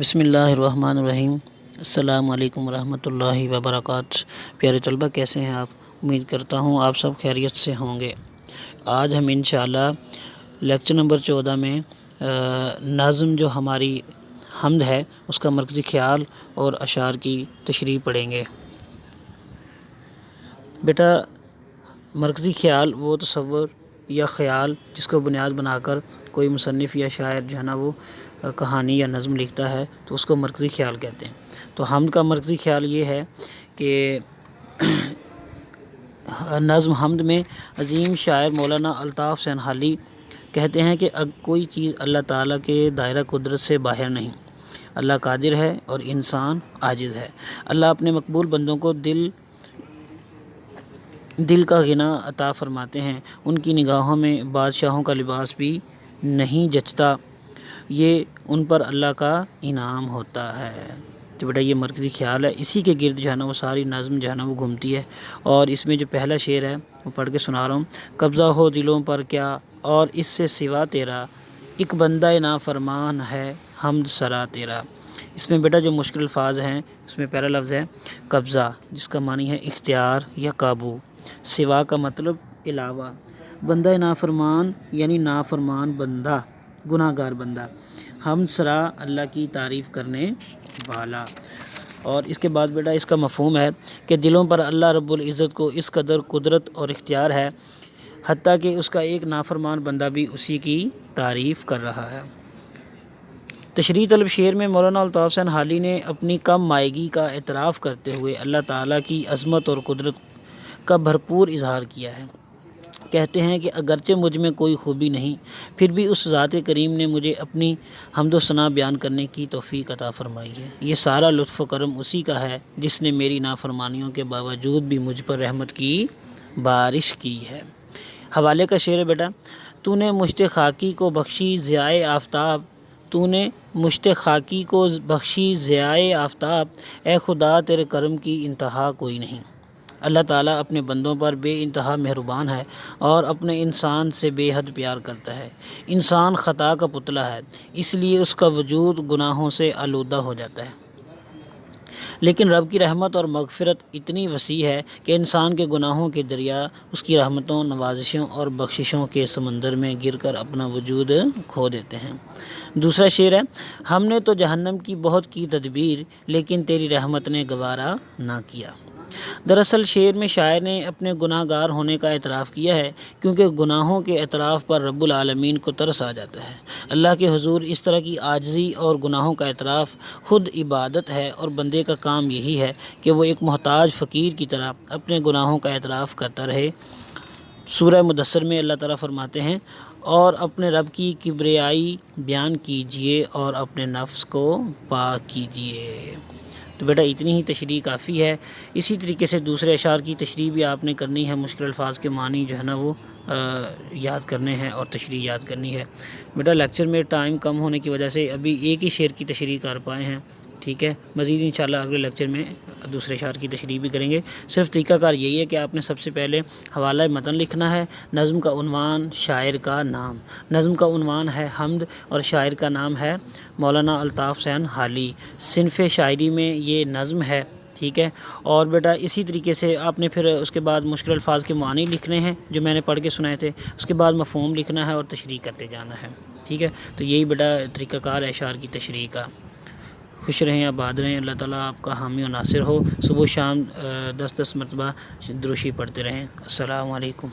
بسم اللہ الرحمن الرحیم۔ السلام علیکم ورحمۃ اللہ وبرکاتہ۔ پیارے طلبہ، کیسے ہیں آپ؟ امید کرتا ہوں آپ سب خیریت سے ہوں گے۔ آج ہم انشاءاللہ لیکچر نمبر 14 میں نظم جو ہماری حمد ہے اس کا مرکزی خیال اور اشعار کی تشریح پڑھیں گے۔ بیٹا، مرکزی خیال وہ تصور یا خیال جس کو بنیاد بنا کر کوئی مصنف یا شاعر جو ہے نا وہ کہانی یا نظم لکھتا ہے تو اس کو مرکزی خیال کہتے ہیں۔ تو حمد کا مرکزی خیال یہ ہے کہ نظم حمد میں عظیم شاعر مولانا الطاف حسین حالی کہتے ہیں کہ کوئی چیز اللہ تعالیٰ کے دائرہ قدرت سے باہر نہیں۔ اللہ قادر ہے اور انسان عاجز ہے۔ اللہ اپنے مقبول بندوں کو دل کا غنا عطا فرماتے ہیں۔ ان کی نگاہوں میں بادشاہوں کا لباس بھی نہیں جچتا، یہ ان پر اللہ کا انعام ہوتا ہے۔ تو بیٹا یہ مرکزی خیال ہے، اسی کے گرد جو ہے نا وہ ساری نظم جو ہے نا وہ گھومتی ہے۔ اور اس میں جو پہلا شعر ہے وہ پڑھ کے سنا رہا ہوں۔ قبضہ ہو دلوں پر کیا اور اس سے سوا تیرا، ایک بندہ نافرمان ہے حمد سرا تیرا۔ اس میں بیٹا جو مشکل الفاظ ہیں اس میں پہلا لفظ ہے قبضہ، جس کا معنی ہے اختیار یا قابو، سوا کا مطلب علاوہ، بندہ نافرمان یعنی نافرمان بندہ، گناہ گار بندہ، حمد سرا اللہ کی تعریف کرنے والا۔ اور اس کے بعد بیٹا اس کا مفہوم ہے کہ دلوں پر اللہ رب العزت کو اس قدر قدرت اور اختیار ہے حتیٰ کہ اس کا ایک نافرمان بندہ بھی اسی کی تعریف کر رہا ہے۔ تشریح طلب شعر میں مولانا الطاف حسین حالی نے اپنی کم مائگی کا اعتراف کرتے ہوئے اللہ تعالیٰ کی عظمت اور قدرت کا بھرپور اظہار کیا ہے۔ کہتے ہیں کہ اگرچہ مجھ میں کوئی خوبی نہیں، پھر بھی اس ذات کریم نے مجھے اپنی حمد و ثنا بیان کرنے کی توفیق عطا فرمائی ہے۔ یہ سارا لطف و کرم اسی کا ہے جس نے میری نافرمانیوں کے باوجود بھی مجھ پر رحمت کی بارش کی ہے۔ حوالے کا شعر ہے بیٹا، تو نے مشت خاکی کو بخشی ضیائے آفتاب، تو نے مشت خاکی کو بخشی ضیائے آفتاب، اے خدا تیرے کرم کی انتہا کوئی نہیں۔ اللہ تعالیٰ اپنے بندوں پر بے انتہا مہربان ہے اور اپنے انسان سے بے حد پیار کرتا ہے۔ انسان خطا کا پتلا ہے، اس لیے اس کا وجود گناہوں سے آلودہ ہو جاتا ہے، لیکن رب کی رحمت اور مغفرت اتنی وسیع ہے کہ انسان کے گناہوں کے دریا اس کی رحمتوں، نوازشوں اور بخششوں کے سمندر میں گر کر اپنا وجود کھو دیتے ہیں۔ دوسرا شعر ہے، ہم نے تو جہنم کی بہت کی تدبیر لیکن تیری رحمت نے گوارا نہ کیا۔ دراصل شعر میں شاعر نے اپنے گناہ گار ہونے کا اعتراف کیا ہے، کیونکہ گناہوں کے اعتراف پر رب العالمین کو ترس آ جاتا ہے۔ اللہ کے حضور اس طرح کی عاجزی اور گناہوں کا اعتراف خود عبادت ہے، اور بندے کا کام یہی ہے کہ وہ ایک محتاج فقیر کی طرح اپنے گناہوں کا اعتراف کرتا رہے۔ سورہ مدثر میں اللہ تعالیٰ فرماتے ہیں، اور اپنے رب کی کبریائی بیان کیجئے اور اپنے نفس کو پاک کیجئے۔ تو بیٹا اتنی ہی تشریح کافی ہے۔ اسی طریقے سے دوسرے اشعار کی تشریح بھی آپ نے کرنی ہے، مشکل الفاظ کے معنی جو ہے نا وہ یاد کرنے ہیں اور تشریح یاد کرنی ہے۔ بیٹا لیکچر میں ٹائم کم ہونے کی وجہ سے ابھی ایک ہی شعر کی تشریح کر پائے ہیں، ٹھیک ہے۔ مزید انشاءاللہ اگلے لیکچر میں دوسرے اشعار کی تشریح بھی کریں گے۔ صرف طریقہ کار یہی ہے کہ آپ نے سب سے پہلے حوالہ متن لکھنا ہے، نظم کا عنوان، شاعر کا نام۔ نظم کا عنوان ہے حمد اور شاعر کا نام ہے مولانا الطاف حسین حالی۔ صنف شاعری میں یہ نظم ہے، ٹھیک ہے۔ اور بیٹا اسی طریقے سے آپ نے پھر اس کے بعد مشکل الفاظ کے معنی لکھنے ہیں جو میں نے پڑھ کے سنائے تھے، اس کے بعد مفہوم لکھنا ہے اور تشریح کرتے جانا ہے، ٹھیک ہے۔ تو یہی بیٹا طریقہ کار ہے اشعار کی تشریح کا۔ خوش رہیں، آباد رہیں، اللہ تعالیٰ آپ کا حامی و ناصر ہو۔ صبح و شام 10 مرتبہ دروشی پڑھتے رہیں۔ السلام علیکم۔